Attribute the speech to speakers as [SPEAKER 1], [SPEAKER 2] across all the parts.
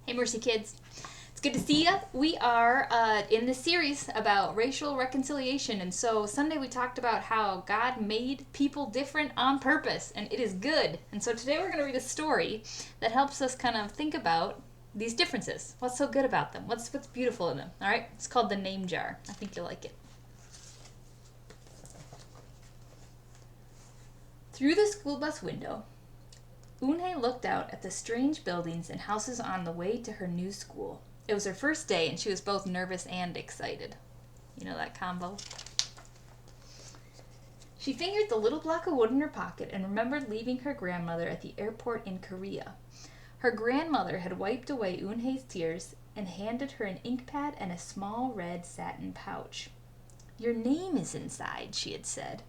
[SPEAKER 1] Hey, Mercy Kids. It's good to see you. We are in this series about racial reconciliation. And so Sunday we talked about how God made people different on purpose, and it is good. And so today we're going to read a story that helps us kind of think about these differences. What's so good about them? What's beautiful in them? All right? It's called The Name Jar. I think you'll like it. Through the school bus window, Unhei looked out at the strange buildings and houses on the way to her new school. It was her first day, and she was both nervous and excited. You know that combo? She fingered the little block of wood in her pocket and remembered leaving her grandmother at the airport in Korea. Her grandmother had wiped away Unhei's tears and handed her an ink pad and a small red satin pouch. "Your name is inside," she had said.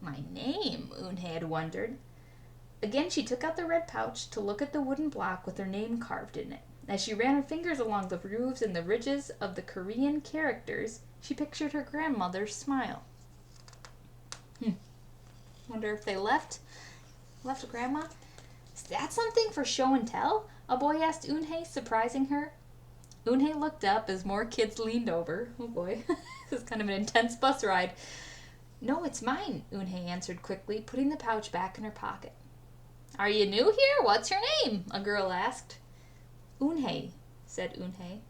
[SPEAKER 1] "My name?" Unhei had wondered. Again she took out the red pouch to look at the wooden block with her name carved in it. As she ran her fingers along the grooves and the ridges of the Korean characters, she pictured her grandmother's smile. Wonder if they left Grandma? "Is that something for show and tell?" a boy asked Unhei, surprising her. Unhei looked up as more kids leaned over. Oh boy, this is kind of an intense bus ride. "No, it's mine," Unhei answered quickly, putting the pouch back in her pocket. "Are you new here? What's your name?" a girl asked. "Unhei," said Unhei.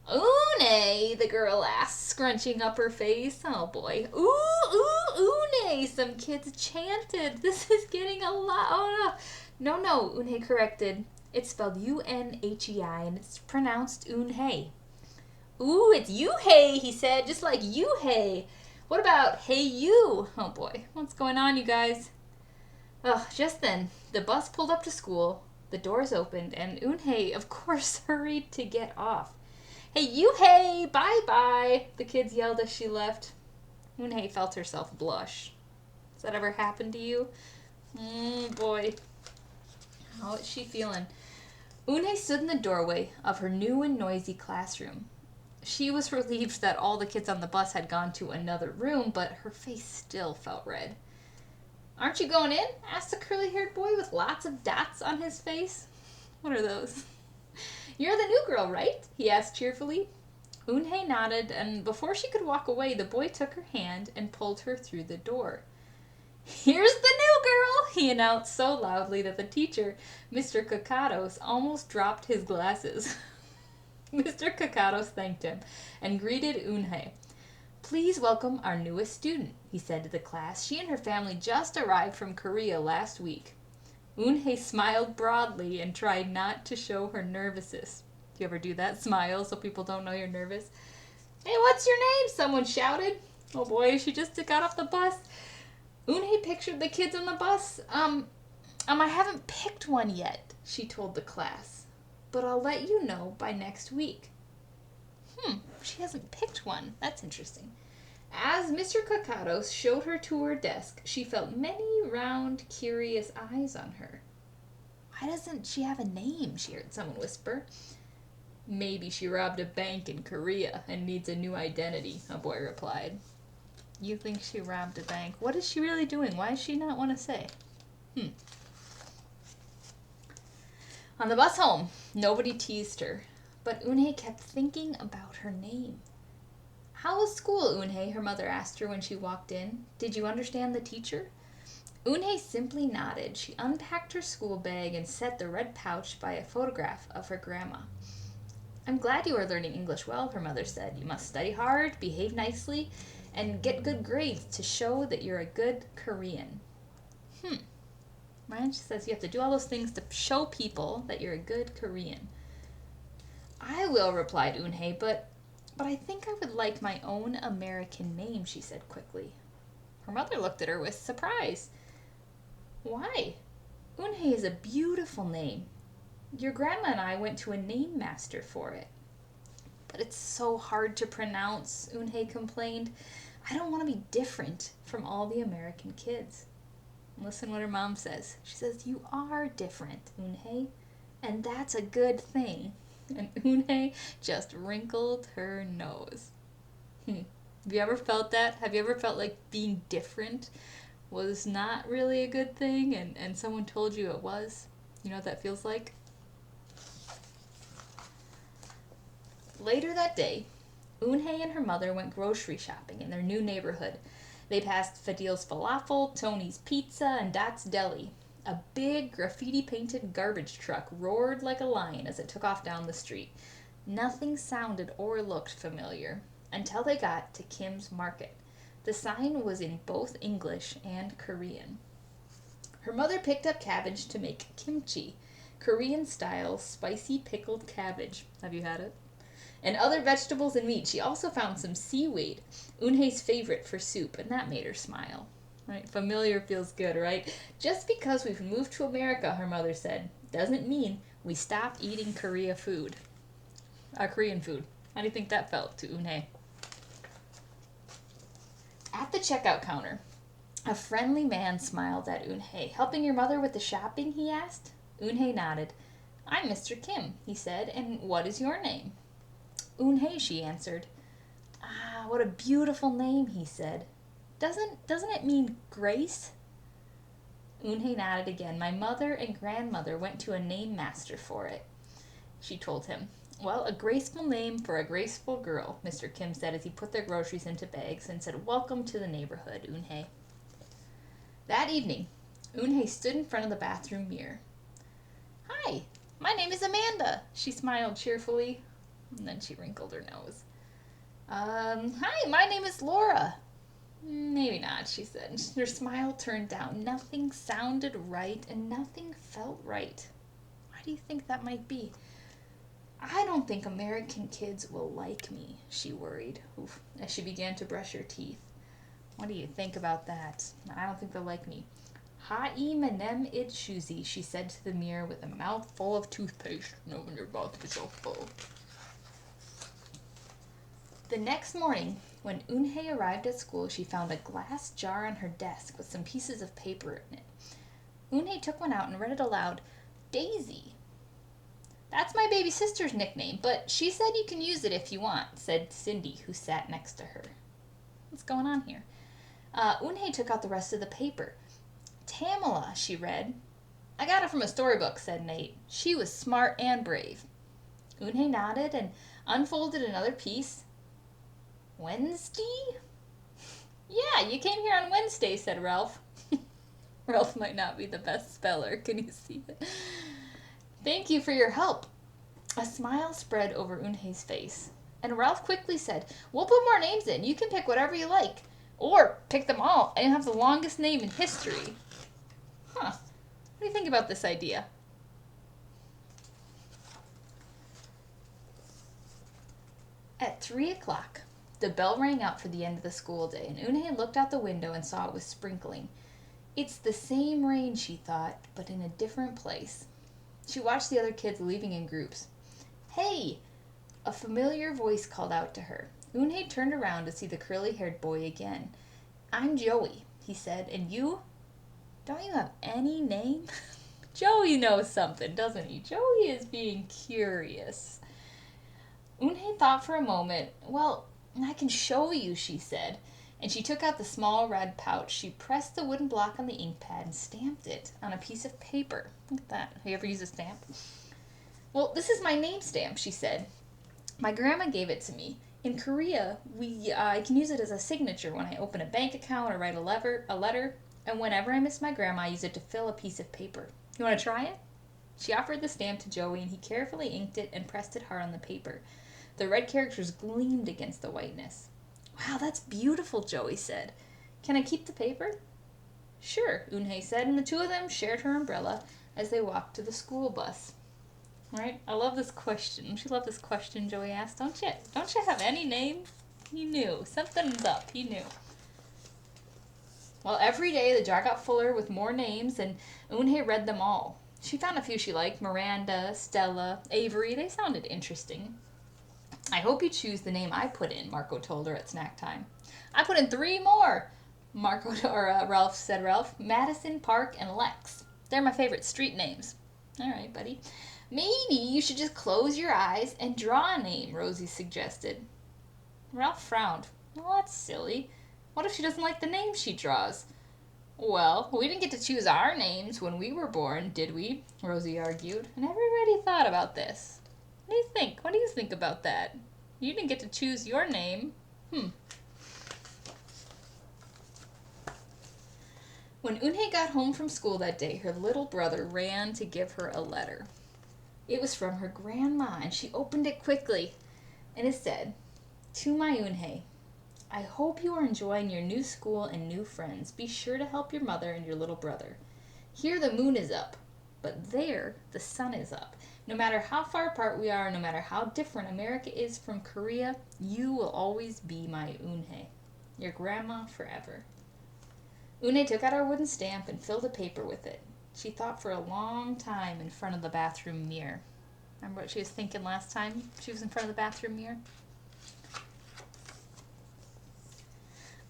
[SPEAKER 1] "Unhei?" the girl asked, scrunching up her face. Oh boy. Unhei, some kids chanted. This is getting a lot. Oh no. No, Unhei corrected. It's spelled U-N-H-E-I and it's pronounced Unhei. "Ooh, it's you-hey," he said, just like you-hey. "What about hey you?" Oh boy, what's going on, you guys? Just then, the bus pulled up to school, the doors opened, and Unhei, of course, hurried to get off. "Hey, you-hey, bye-bye," the kids yelled as she left. Unhei felt herself blush. Has that ever happened to you? Boy. How is she feeling? Unhei stood in the doorway of her new and noisy classroom. She was relieved that all the kids on the bus had gone to another room, but her face still felt red. "Aren't you going in?" asked the curly-haired boy with lots of dots on his face. What are those? "You're the new girl, right?" he asked cheerfully. Unhei nodded, and before she could walk away, the boy took her hand and pulled her through the door. "Here's the new girl," he announced so loudly that the teacher, Mr. Kakatos, almost dropped his glasses. Mr. Kakatos thanked him and greeted Unhei. "Please welcome our newest student," he said to the class. "She and her family just arrived from Korea last week." Unhei smiled broadly and tried not to show her nervousness. Do you ever do that? Smile so people don't know you're nervous? "Hey, what's your name?" someone shouted. Oh boy, she just got off the bus. Unhei pictured the kids on the bus. I haven't picked one yet," she told the class. "But I'll let you know by next week." She hasn't picked one. That's interesting. As Mr. Kakatos showed her to her desk, she felt many round, curious eyes on her. "Why doesn't she have a name?" she heard someone whisper. "Maybe she robbed a bank in Korea and needs a new identity," a boy replied. You think she robbed a bank? What is she really doing? Why does she not want to say? On the bus home, nobody teased her, but Unhei kept thinking about her name. "How was school, Unhei?" her mother asked her when she walked in. "Did you understand the teacher?" Unhei simply nodded. She unpacked her school bag and set the red pouch by a photograph of her grandma. "I'm glad you are learning English well," her mother said. "You must study hard, behave nicely, and get good grades to show that you're a good Korean." Right? She says you have to do all those things to show people that you're a good Korean. "I will," replied Unhei, but I think I would like my own American name," she said quickly. Her mother looked at her with surprise. "Why? Unhei is a beautiful name. Your grandma and I went to a name master for it." "But it's so hard to pronounce," Unhei complained. "I don't want to be different from all the American kids." Listen what her mom says. She says, "You are different, Unhei, and that's a good thing." And Unhei just wrinkled her nose. Have you ever felt that? Have you ever felt like being different was not really a good thing and someone told you it was? You know what that feels like? Later that day, Eunhye and her mother went grocery shopping in their new neighborhood. They passed Fadil's Falafel, Tony's Pizza, and Dot's Deli. A big graffiti-painted garbage truck roared like a lion as it took off down the street. Nothing sounded or looked familiar until they got to Kim's Market. The sign was in both English and Korean. Her mother picked up cabbage to make kimchi, Korean-style spicy pickled cabbage. Have you had it? And other vegetables and meat. She also found some seaweed, Eunhae's favorite for soup, and that made her smile. Right? Familiar feels good, right? Just because we've moved to America, her mother said, doesn't mean we stop eating Korean food. How do you think that felt to Eunhae? At the checkout counter, a friendly man smiled at Eunhae. Helping your mother with the shopping, he asked. Eunhae nodded. I'm Mr. Kim, he said, and what is your name? Eunhae, she answered. Ah, what a beautiful name, he said. Doesn't it mean grace? Eunhae nodded again. My mother and grandmother went to a name master for it, she told him. Well, a graceful name for a graceful girl, Mr. Kim said as he put their groceries into bags and said, welcome to the neighborhood, Eunhae. That evening, Eunhae stood in front of the bathroom mirror. Hi, my name is Amanda, she smiled cheerfully. And then she wrinkled her nose. Hi, my name is Laura. Maybe not, she said. Her smile turned down. Nothing sounded right and nothing felt right. Why do you think that might be? I don't think American kids will like me, she worried, as she began to brush her teeth. What do you think about that? I don't think they'll like me. Ha'i menem id shuzi, she said to the mirror with a mouth full of toothpaste. No, when your mouth is so full. The next morning, when Eunhae arrived at school, she found a glass jar on her desk with some pieces of paper in it. Eunhae took one out and read it aloud. Daisy. That's my baby sister's nickname, but she said you can use it if you want, said Cindy, who sat next to her. What's going on here? Eunhae took out the rest of the paper. Tamala, she read. I got it from a storybook, said Nate. She was smart and brave. Eunhae nodded and unfolded another piece. Wednesday? Yeah, you came here on Wednesday, said Ralph. Ralph might not be the best speller. Can you see it? Thank you for your help. A smile spread over Eunhae's face, and Ralph quickly said, we'll put more names in. You can pick whatever you like. Or pick them all and have the longest name in history. Huh. What do you think about this idea? At 3 o'clock, the bell rang out for the end of the school day, and Eunhae looked out the window and saw it was sprinkling. It's the same rain, she thought, but in a different place. She watched the other kids leaving in groups. Hey! A familiar voice called out to her. Eunhae turned around to see the curly-haired boy again. I'm Joey, he said, and you? Don't you have any name? Joey knows something, doesn't he? Joey is being curious. Eunhae thought for a moment. Well, I can show you, she said, and she took out the small red pouch. She pressed the wooden block on the ink pad and stamped it on a piece of paper. Look at that. Have you ever used a stamp? Well, this is my name stamp, she said. My grandma gave it to me. In Korea, I can use it as a signature when I open a bank account or write a letter, and whenever I miss my grandma, I use it to fill a piece of paper. You want to try it? She offered the stamp to Joey, and he carefully inked it and pressed it hard on the paper. The red characters gleamed against the whiteness. Wow, that's beautiful, Joey said. Can I keep the paper? Sure, Eunhae said, and the two of them shared her umbrella as they walked to the school bus. Right? I love this question. Don't you love this question, Joey asked? Don't you have any name? He knew. Something's up. He knew. Well, every day the jar got fuller with more names, and Eunhae read them all. She found a few she liked. Miranda, Stella, Avery. They sounded interesting. I hope you choose the name I put in, Marco told her at snack time. I put in 3 more, Ralph said. Madison, Park, and Lex. They're my favorite street names. All right, buddy. Maybe you should just close your eyes and draw a name, Rosie suggested. Ralph frowned. Well, that's silly. What if she doesn't like the name she draws? Well, we didn't get to choose our names when we were born, did we? Rosie argued. And everybody thought about this. What do you think? What do you think about that? You didn't get to choose your name. When Eunhye got home from school that day, her little brother ran to give her a letter. It was from her grandma, and she opened it quickly. And it said, "To my Eunhye, I hope you are enjoying your new school and new friends. Be sure to help your mother and your little brother. Here the moon is up, but there the sun is up. No matter how far apart we are, no matter how different America is from Korea, you will always be my Eunhye, your grandma forever." Eunhye took out her wooden stamp and filled a paper with it. She thought for a long time in front of the bathroom mirror. Remember what she was thinking last time she was in front of the bathroom mirror?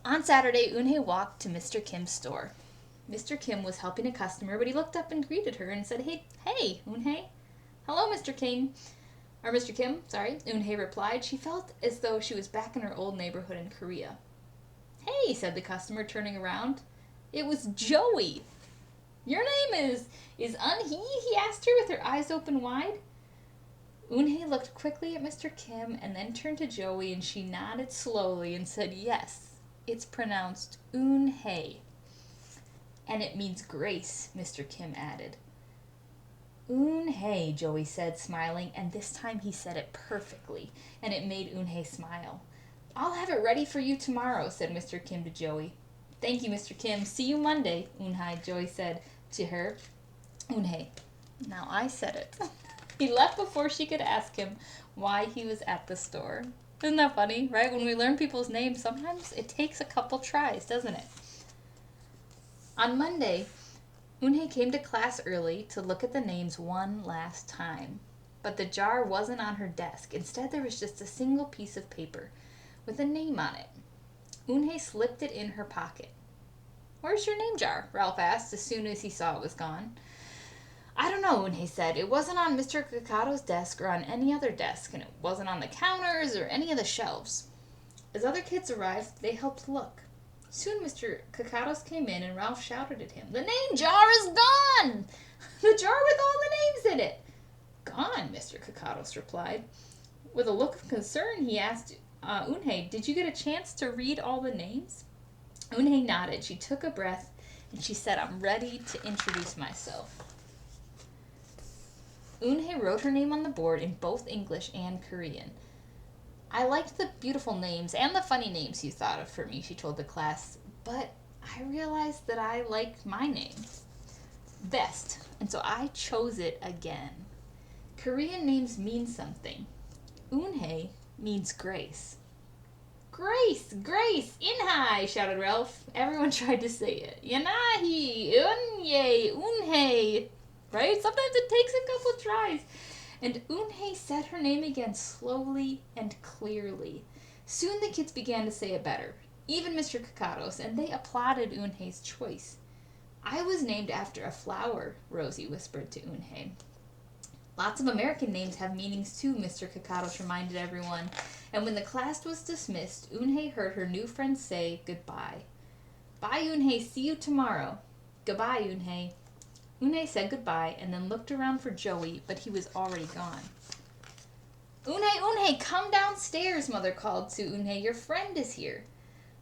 [SPEAKER 1] On Saturday, Eunhye walked to Mr. Kim's store. Mr. Kim was helping a customer, but he looked up and greeted her and said, Hey, Eunhye." "Hello, Mr. Kim." Eunhye replied. She felt as though she was back in her old neighborhood in Korea. "Hey," said the customer, turning around. It was Joey. "Your name is Eunhye?" he asked her with her eyes open wide. Eunhye looked quickly at Mr. Kim and then turned to Joey, and she nodded slowly and said, "Yes, it's pronounced Eunhye. And it means grace," Mr. Kim added. "Eunhye," Joey said, smiling, and this time he said it perfectly, and it made Eunhye smile. "I'll have it ready for you tomorrow," said Mr. Kim to Joey. "Thank you, Mr. Kim. See you Monday," Joey said to her. Eunhye. Now I said it. He left before she could ask him why he was at the store. Isn't that funny, right? When we learn people's names, sometimes it takes a couple tries, doesn't it? On Monday, Eunhye came to class early to look at the names one last time. But the jar wasn't on her desk. Instead, there was just a single piece of paper with a name on it. Eunhye slipped it in her pocket. "Where's your name jar?" Ralph asked as soon as he saw it was gone. "I don't know," Eunhye said. "It wasn't on Mr. Kakado's desk or on any other desk, and it wasn't on the counters or any of the shelves." As other kids arrived, they helped look. Soon Mr. Kakados came in, and Ralph shouted at him, "The name jar is gone! The jar with all the names in it!" "Gone," Mr. Kakados replied. With a look of concern, he asked Eunhye, "Did you get a chance to read all the names?" Eunhye nodded. She took a breath, and she said, "I'm ready to introduce myself." Eunhye wrote her name on the board in both English and Korean. "I liked the beautiful names and the funny names you thought of for me," she told the class, "but I realized that I liked my name best, and so I chose it again. Korean names mean something. Eunhye means grace." "Grace! Grace! Inhai!" shouted Ralph. Everyone tried to say it. "Yanahi! Eunhye! Eunhye!" Right? Sometimes it takes a couple tries. And Eunhye said her name again slowly and clearly. Soon the kids began to say it better, even Mr. Kakados, and they applauded Eunhye's choice. "I was named after a flower," Rosie whispered to Eunhye. "Lots of American names have meanings too," Mr. Kakados reminded everyone. And when the class was dismissed, Eunhye heard her new friends say goodbye. "Bye, Eunhye. See you tomorrow." "Goodbye, Eunhye." Eunhye said goodbye and then looked around for Joey, but he was already gone. Eunhye, come downstairs," Mother called to Eunhye. "Your friend is here."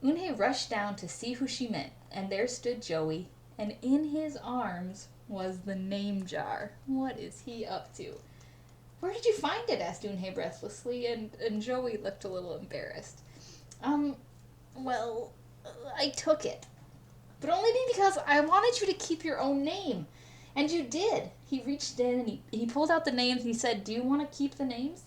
[SPEAKER 1] Eunhye rushed down to see who she meant, and there stood Joey, and in his arms was the name jar. What is he up to? "Where did you find it?" asked Eunhye breathlessly, and Joey looked a little embarrassed. Well, I took it. But only because I wanted you to keep your own name. And you did." He reached in and he pulled out the names and he said, "Do you want to keep the names?"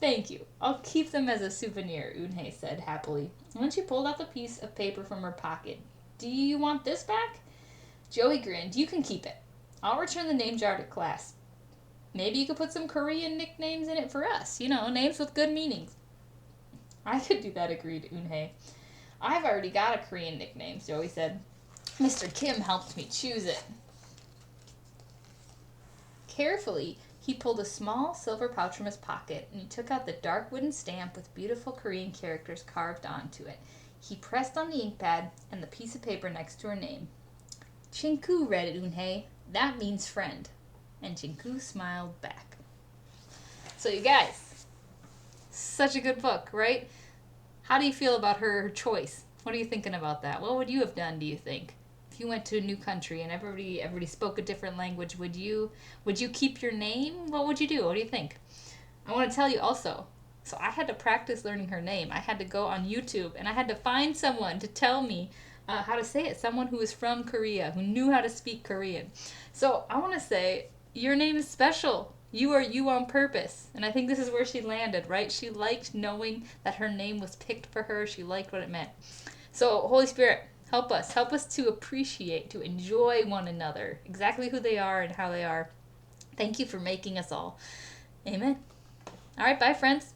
[SPEAKER 1] "Thank you. I'll keep them as a souvenir," Eunhye said happily. And then she pulled out the piece of paper from her pocket. "Do you want this back?" Joey grinned. "You can keep it. I'll return the name jar to class. Maybe you could put some Korean nicknames in it for us. Names with good meanings." "I could do that," agreed Eunhye. "I've already got a Korean nickname," Joey said. "Mr. Kim helped me choose it." Carefully, he pulled a small silver pouch from his pocket, and he took out the dark wooden stamp with beautiful Korean characters carved onto it. He pressed on the ink pad and the piece of paper next to her name. "Chinku," read Eunhye. "That means friend." And Chinku smiled back. So you guys, Such a good book, right? How do you feel about her choice? What are you thinking about that? What would you have done, do you think? If you went to a new country and everybody spoke a different language, would you keep your name? What would you do? What do you think? I want to tell you also. So I had to practice learning her name. I had to go on YouTube and I had to find someone to tell me how to say it. Someone who was from Korea, who knew how to speak Korean. So I want to say your name is special. You are you on purpose. And I think this is where she landed, right? She liked knowing that her name was picked for her. She liked what it meant. So, Holy Spirit, help us. Help us to appreciate, to enjoy one another, exactly who they are and how they are. Thank you for making us all. Amen. All right, bye, friends.